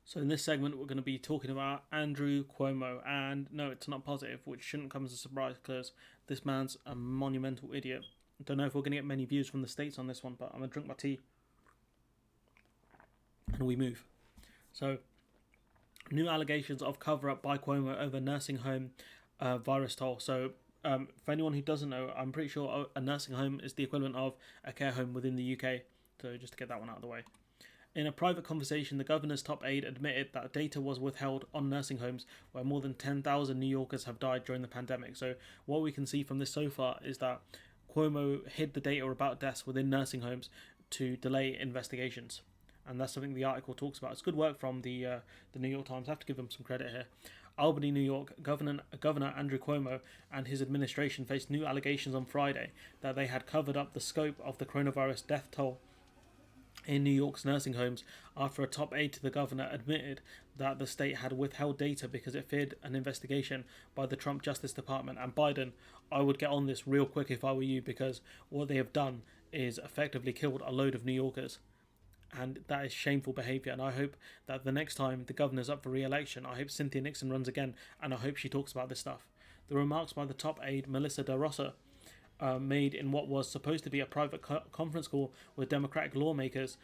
So in this segment, we're going to be talking about Andrew Cuomo, and no, it's not positive, which shouldn't come as a surprise because this man's a monumental idiot. I don't know if we're going to get many views from the States on this one, but I'm going to drink my tea and we move. So, new allegations of cover-up by Cuomo over nursing home virus toll. So, for anyone who doesn't know, I'm pretty sure a nursing home is the equivalent of a care home within the UK. So, just to get that one out of the way. In a private conversation, the governor's top aide admitted that data was withheld on nursing homes where more than 10,000 New Yorkers have died during the pandemic. So, what we can see from this so far is that Cuomo hid the data about deaths within nursing homes to delay investigations. And that's something the article talks about. It's good work from the New York Times. I have to give them some credit here. Albany, New York, Governor Andrew Cuomo and his administration faced new allegations on Friday that they had covered up the scope of the coronavirus death toll in New York's nursing homes after a top aide to the governor admitted that the state had withheld data because it feared an investigation by the Trump Justice Department. And Biden, I would get on this real quick if I were you, because what they have done is effectively killed a load of New Yorkers. And that is shameful behaviour. And I hope that the next time the governor's up for re-election, I hope Cynthia Nixon runs again, and I hope she talks about this stuff. The remarks by the top aide, Melissa DeRosa, made in what was supposed to be a private conference call with Democratic lawmakers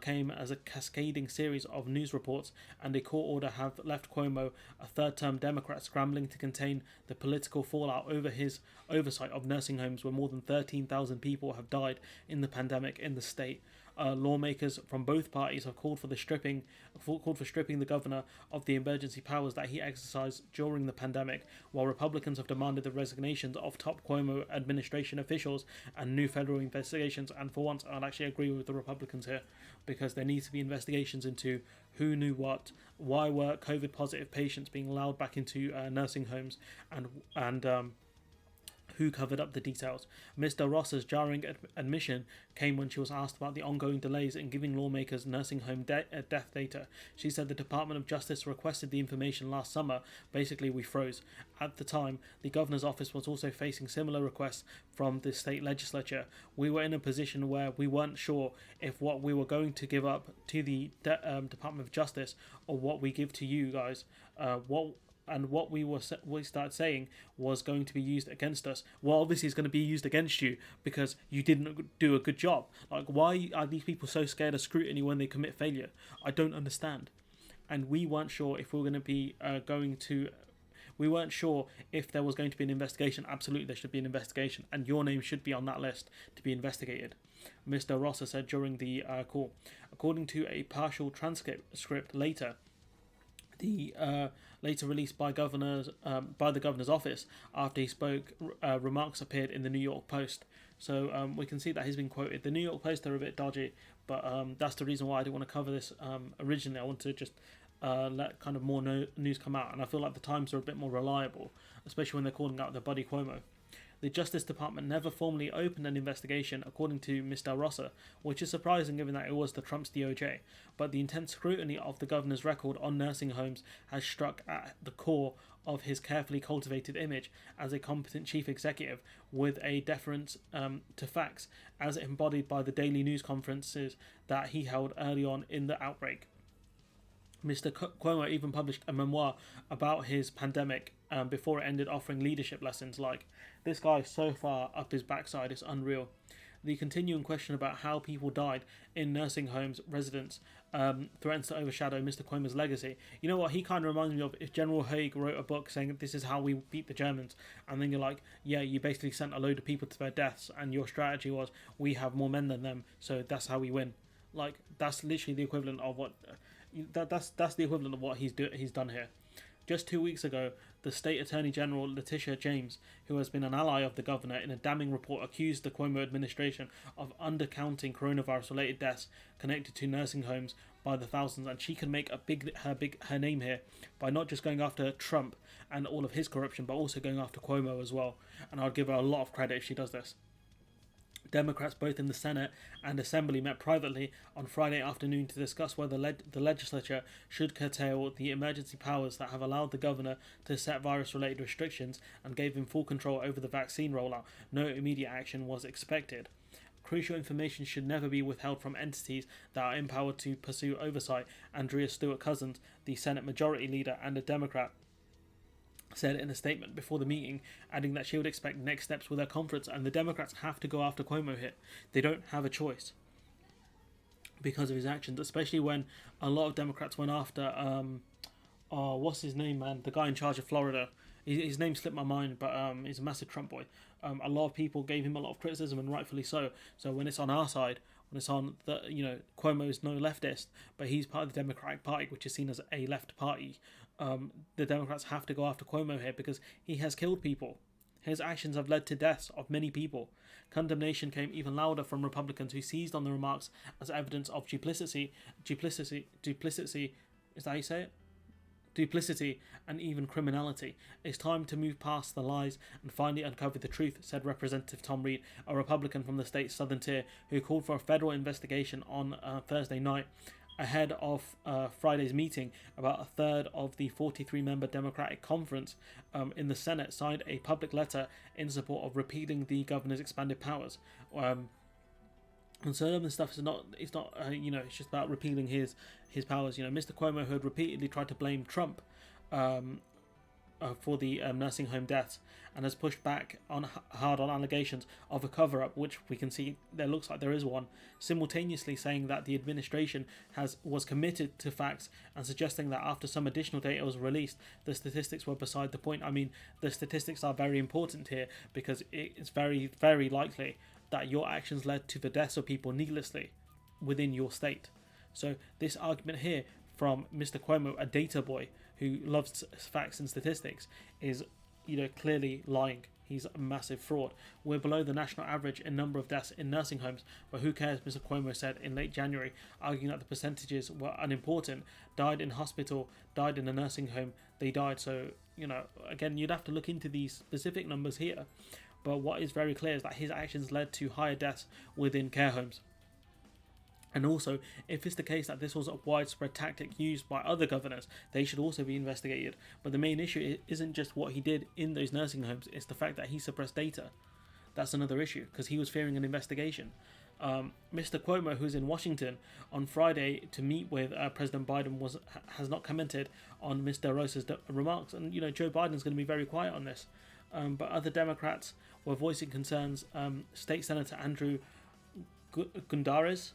came as a cascading series of news reports, and a court order have left Cuomo, a third-term Democrat, scrambling to contain the political fallout over his oversight of nursing homes where more than 13,000 people have died in the pandemic in the state. Lawmakers from both parties have called for stripping the governor of the emergency powers that he exercised during the pandemic, while Republicans have demanded the resignations of top Cuomo administration officials and new federal investigations. And for once, I'll actually agree with the Republicans here, because there needs to be investigations into who knew what, why were COVID positive patients being allowed back into nursing homes, and who covered up the details. Mr. Ross's jarring admission came when she was asked about the ongoing delays in giving lawmakers nursing home death data. She said the Department of Justice requested the information last summer. Basically, we froze. At the time, the governor's office was also facing similar requests from the state legislature. We were in a position where we weren't sure if what we were going to give up to the Department of Justice or what we give to you guys, what we started saying was going to be used against us. Well, obviously it's going to be used against you because you didn't do a good job. Like, why are these people so scared of scrutiny when they commit failure? I don't understand. And we weren't sure if we were going to be we weren't sure if there was going to be an investigation. Absolutely, there should be an investigation, and your name should be on that list to be investigated, Mr. Rosser said during the call. According to a partial transcript later released by the governor's office after he spoke, remarks appeared in the New York Post. So we can see that he's been quoted. The New York Post are a bit dodgy, but that's the reason why I didn't want to cover this originally. I wanted to just let kind of more news come out, and I feel like the Times are a bit more reliable, especially when they're calling out their buddy Cuomo. The Justice Department never formally opened an investigation, according to Mr. Rosser, which is surprising given that it was the Trump's DOJ. But the intense scrutiny of the governor's record on nursing homes has struck at the core of his carefully cultivated image as a competent chief executive, with a deference to facts, as embodied by the daily news conferences that he held early on in the outbreak. Mr. Cuomo even published a memoir about his pandemic before it ended, offering leadership lessons. Like, this guy so far up his backside is unreal. The continuing question about how people died in nursing homes residents threatens to overshadow Mr. Cuomo's legacy. You know what? He kind of reminds me of if General Haig wrote a book saying this is how we beat the Germans, and then you're like, yeah, you basically sent a load of people to their deaths, and your strategy was we have more men than them, so that's how we win. Like, that's literally the equivalent of what. That's the equivalent of what he's done here. Just 2 weeks ago, the State Attorney General Letitia James, who has been an ally of the governor, in a damning report accused the Cuomo administration of undercounting coronavirus-related deaths connected to nursing homes by the thousands, and she can make her name here by not just going after Trump and all of his corruption, but also going after Cuomo as well. And I'd give her a lot of credit if she does this. Democrats both in the Senate and Assembly met privately on Friday afternoon to discuss whether the legislature should curtail the emergency powers that have allowed the governor to set virus-related restrictions and gave him full control over the vaccine rollout. No immediate action was expected. Crucial information should never be withheld from entities that are empowered to pursue oversight, Andrea Stewart Cousins, the Senate Majority Leader and a Democrat, said in a statement before the meeting, adding that she would expect next steps with her conference, and the Democrats have to go after Cuomo here. They don't have a choice because of his actions, especially when a lot of Democrats went after, what's his name, man? The guy in charge of Florida. His name slipped my mind, but he's a massive Trump boy. A lot of people gave him a lot of criticism, and rightfully so. So when it's on our side, when it's on the, Cuomo's no leftist, but he's part of the Democratic Party, which is seen as a left party. The Democrats have to go after Cuomo here because he has killed people. His actions have led to deaths of many people. Condemnation came even louder from Republicans who seized on the remarks as evidence of duplicity, is that how you say it? Duplicity and even criminality. It's time to move past the lies and finally uncover the truth, said Representative Tom Reed, a Republican from the state's southern tier, who called for a federal investigation on Thursday night. Ahead of Friday's meeting, about a third of the 43-member Democratic conference in the Senate signed a public letter in support of repealing the governor's expanded powers. And so the stuff is not. It's not. It's just about repealing his powers. Mr. Cuomo, who had repeatedly tried to blame Trump for the nursing home deaths, and has pushed back hard on allegations of a cover-up, which we can see there looks like there is one, simultaneously saying that the administration was committed to facts and suggesting that after some additional data was released, the statistics were beside the point. I mean, the statistics are very important here because it's very, very likely that your actions led to the deaths of people needlessly within your state. So this argument here from Mr. Cuomo, a data boy who loves facts and statistics, is clearly lying. He's a massive fraud. We're below the national average in number of deaths in nursing homes, but who cares, Mr. Cuomo said in late January, arguing that the percentages were unimportant. Died in hospital, died in a nursing home, they died. So, again, you'd have to look into these specific numbers here. But what is very clear is that his actions led to higher deaths within care homes. And also, if it's the case that this was a widespread tactic used by other governors, they should also be investigated. But the main issue isn't just what he did in those nursing homes, it's the fact that he suppressed data. That's another issue, because he was fearing an investigation. Mr. Cuomo, who's in Washington on Friday to meet with President Biden, has not commented on Ms. DeRosa's remarks. And, Joe Biden's going to be very quiet on this. But other Democrats were voicing concerns. State Senator Andrew Gundaris,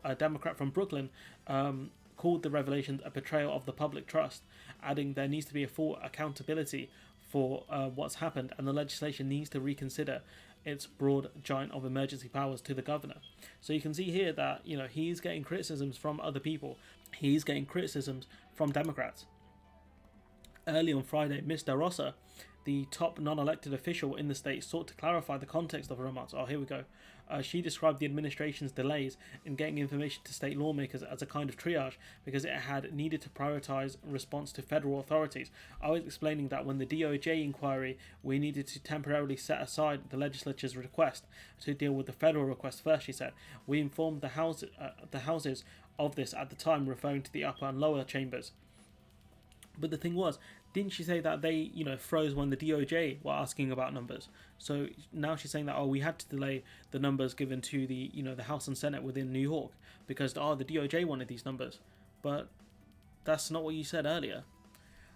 a Democrat from Brooklyn, called the revelations a betrayal of the public trust, adding there needs to be a full accountability for what's happened, and the legislation needs to reconsider its broad giant of emergency powers to the governor. So you can see here that he's getting criticisms from other people. He's getting criticisms from Democrats. Early on Friday, Ms. DeRosa, the top non-elected official in the state, sought to clarify the context of her remarks. Oh, here we go. She described the administration's delays in getting information to state lawmakers as a kind of triage because it had needed to prioritize response to federal authorities. I was explaining that when the DOJ inquiry, we needed to temporarily set aside the legislature's request to deal with the federal request first, she said. We informed the houses of this at the time, referring to the upper and lower chambers. But the thing was, didn't she say that they, froze when the DOJ were asking about numbers? So now she's saying that, we had to delay the numbers given to the, the House and Senate within New York because, the DOJ wanted these numbers. But that's not what you said earlier.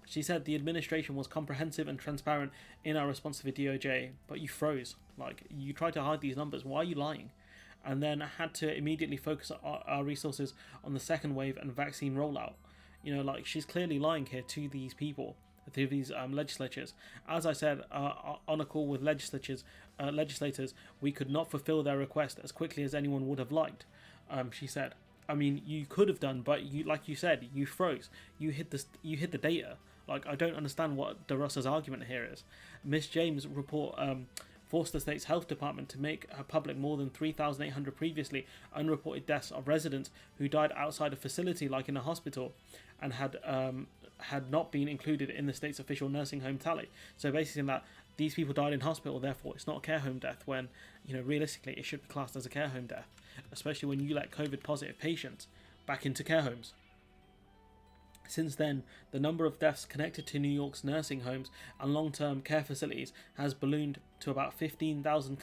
She said the administration was comprehensive and transparent in our response to the DOJ, but you froze. You tried to hide these numbers. Why are you lying? And then had to immediately focus our resources on the second wave and vaccine rollout. She's clearly lying here to these people, to these legislatures. As I said on a call with legislators, we could not fulfill their request as quickly as anyone would have liked. She said. I mean, you could have done, but like you said, you froze. You hid the data. I don't understand what DeRosa's argument here is. Miss James' report forced the state's health department to make public more than 3,800 previously unreported deaths of residents who died outside a facility, like in a hospital, and had not been included in the state's official nursing home tally. So basically that these people died in hospital, therefore it's not a care home death, when realistically it should be classed as a care home death, especially when you let COVID positive patients back into care homes. Since then, the number of deaths connected to New York's nursing homes and long-term care facilities has ballooned to about 15,000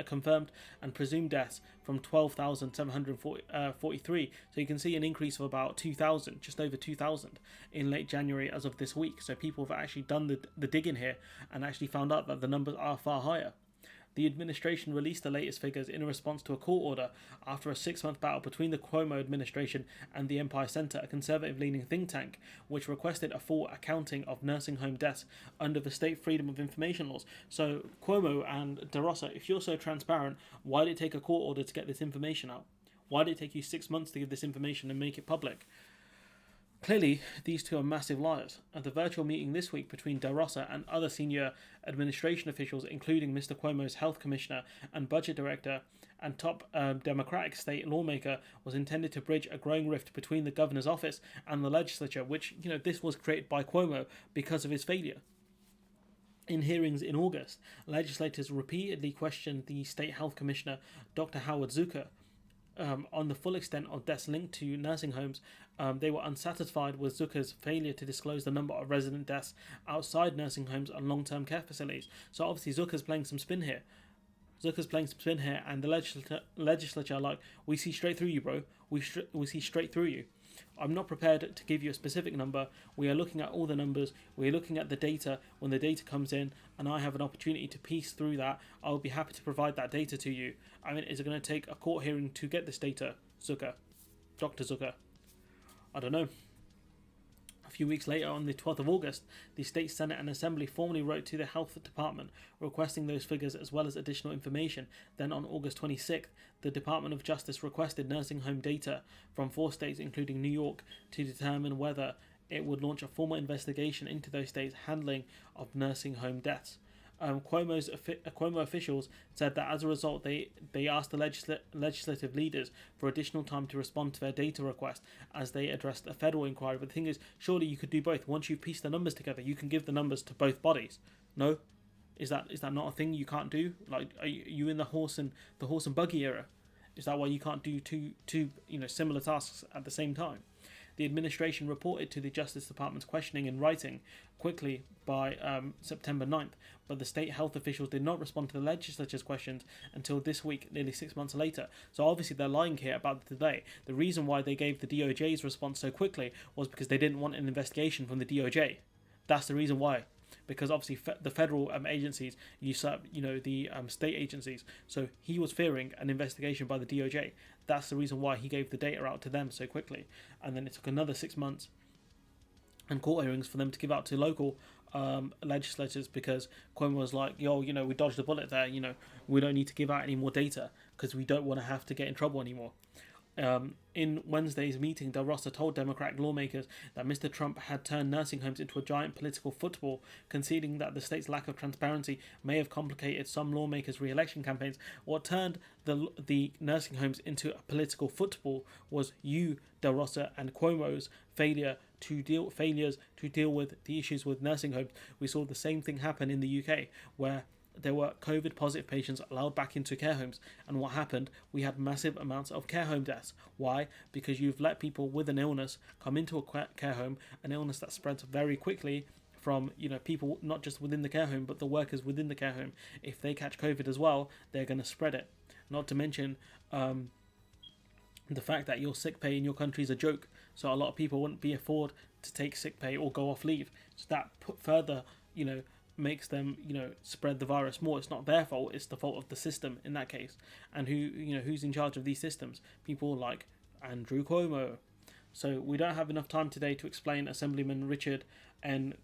confirmed and presumed deaths from 12,743. So you can see an increase of about 2,000, just over 2,000 in late January as of this week. So people have actually done the digging here and actually found out that the numbers are far higher. The administration released the latest figures in response to a court order after a 6-month battle between the Cuomo administration and the Empire Center, a conservative-leaning think tank, which requested a full accounting of nursing home deaths under the state freedom of information laws. So Cuomo and DeRosa, if you're so transparent, why did it take a court order to get this information out? Why did it take you 6 months to give this information and make it public? Clearly, these two are massive liars. At the virtual meeting this week between DeRosa and other senior administration officials, including Mr. Cuomo's health commissioner and budget director and top Democratic state lawmaker, was intended to bridge a growing rift between the governor's office and the legislature, which, this was created by Cuomo because of his failure. In hearings in August, legislators repeatedly questioned the state health commissioner, Dr. Howard Zucker, on the full extent of deaths linked to nursing homes. They were unsatisfied with Zucker's failure to disclose the number of resident deaths outside nursing homes and long-term care facilities. So obviously Zucker's playing some spin here. And the legislature are like, we see straight through you, bro. We see straight through you. I'm not prepared to give you a specific number. We are looking at all the numbers. We're looking at the data. When the data comes in and I have an opportunity to piece through that, I'll be happy to provide that data to you. I mean, is it going to take a court hearing to get this data, Zucker? Dr. Zucker? I don't know. A few weeks later, on the 12th of August, the State Senate and Assembly formally wrote to the Health Department requesting those figures as well as additional information. Then on August 26th, the Department of Justice requested nursing home data from 4 states, including New York, to determine whether it would launch a formal investigation into those states' handling of nursing home deaths. Cuomo officials said that as a result, they asked the legislative leaders for additional time to respond to their data request as they addressed a federal inquiry. But the thing is, surely you could do both. Once you've pieced the numbers together, you can give the numbers to both bodies. No, is that not a thing you can't do? Like, are you in the horse and buggy era? Is that why you can't do two similar tasks at the same time? The administration reported to the Justice Department's questioning in writing quickly by September 9th, but the state health officials did not respond to the legislature's questions until this week, nearly 6 months later. So obviously they're lying here about the delay. The reason why they gave the DOJ's response so quickly was because they didn't want an investigation from the DOJ. That's the reason why. Because obviously the federal agencies usurp, the state agencies. So he was fearing an investigation by the DOJ. That's the reason why he gave the data out to them so quickly. And then it took another 6 months and court hearings for them to give out to local legislators, because Cuomo was like, we dodged a bullet there. We don't need to give out any more data because we don't want to have to get in trouble anymore. In Wednesday's meeting, DeRosa told Democratic lawmakers that Mr. Trump had turned nursing homes into a giant political football, conceding that the state's lack of transparency may have complicated some lawmakers' re-election campaigns. What turned the nursing homes into a political football was you, DeRosa, and Cuomo's failures to deal with the issues with nursing homes. We saw the same thing happen in the UK, where there were COVID positive patients allowed back into care homes, and what happened? We had massive amounts of care home deaths. Why? Because you've let people with an illness come into a care home, an illness that spreads very quickly from people not just within the care home but the workers within the care home. If they catch COVID as well, they're going to spread it. Not to mention the fact that your sick pay in your country is a joke, so a lot of people wouldn't be afford to take sick pay or go off leave. So that further makes them spread the virus more. It's not their fault, it's the fault of the system in that case. And who's in charge of these systems? People like Andrew Cuomo. So we don't have enough time today to explain Assemblyman Richard N.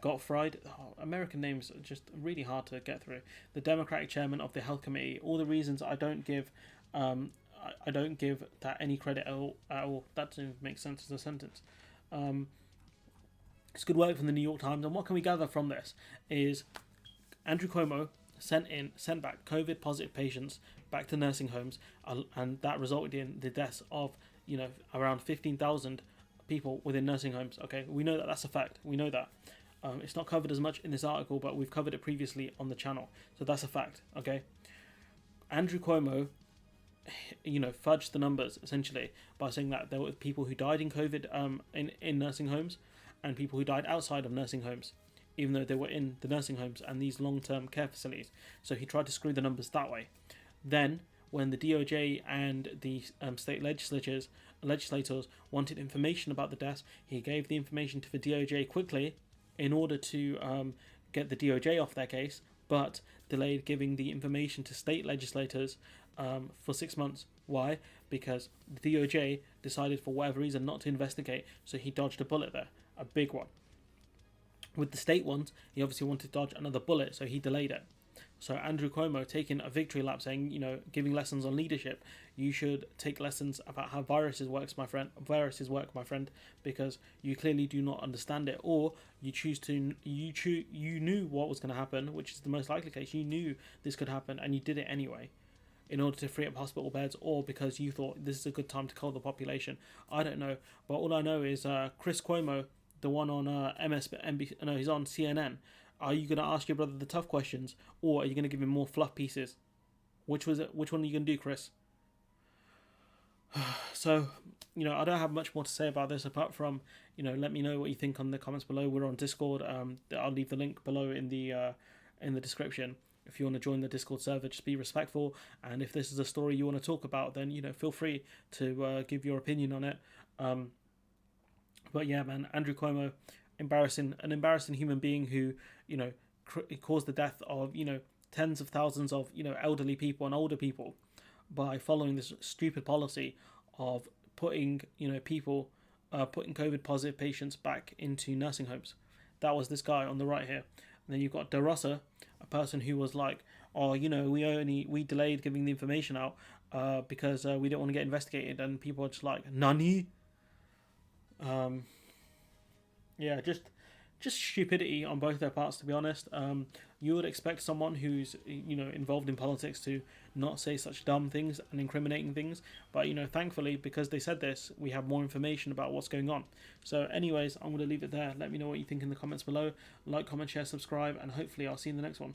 Gottfried. American names are just really hard to get through. The Democratic chairman of the Health Committee. All the reasons I don't give that any credit at all. That doesn't make sense as a sentence. It's good work from the New York Times, and what can we gather from this is Andrew Cuomo sent back COVID positive patients back to nursing homes, and that resulted in the deaths of around 15,000 people within nursing homes. Okay, we know that that's a fact. We know that. It's not covered as much in this article, but we've covered it previously on the channel, so that's a fact. Okay, Andrew Cuomo fudged the numbers essentially by saying that there were people who died in COVID in nursing homes, and people who died outside of nursing homes, even though they were in the nursing homes and these long-term care facilities. So he tried to screw the numbers that way. Then, when the DOJ and the state legislators wanted information about the deaths, he gave the information to the DOJ quickly in order to get the DOJ off their case, but delayed giving the information to state legislators for 6 months. Why? Because the DOJ decided for whatever reason not to investigate, so he dodged a bullet there, a big one. With the state ones, he obviously wanted to dodge another bullet, so he delayed it. So Andrew Cuomo taking a victory lap, saying, giving lessons on leadership. You should take lessons about how viruses work, my friend, because you clearly do not understand it, or you knew what was going to happen, which is the most likely case. You knew this could happen, and you did it anyway, in order to free up hospital beds, or because you thought this is a good time to cull the population. I don't know, but all I know is Chris Cuomo, the one on MSNBC, no, he's on CNN. Are you going to ask your brother the tough questions, or are you going to give him more fluff pieces? Which one are you going to do, Chris? So, I don't have much more to say about this apart from, let me know what you think on the comments below. We're on Discord. I'll leave the link below in the description. If you want to join the Discord server, just be respectful. And if this is a story you want to talk about, then feel free to give your opinion on it. But yeah, man, Andrew Cuomo, an embarrassing human being who caused the death of tens of thousands of elderly people and older people by following this stupid policy of putting putting COVID positive patients back into nursing homes. That was this guy on the right here. And then you've got DeRosa, a person who was like, oh, we delayed giving the information out because we didn't want to get investigated, and people are just like, nani? Yeah, just stupidity on both their parts, to be honest. You would expect someone who's involved in politics to not say such dumb things and incriminating things, but thankfully, because they said this, we have more information about what's going on. So anyways, I'm going to leave it there. Let me know what you think in the comments below. Like, comment, share, subscribe, and hopefully I'll see you in the next one.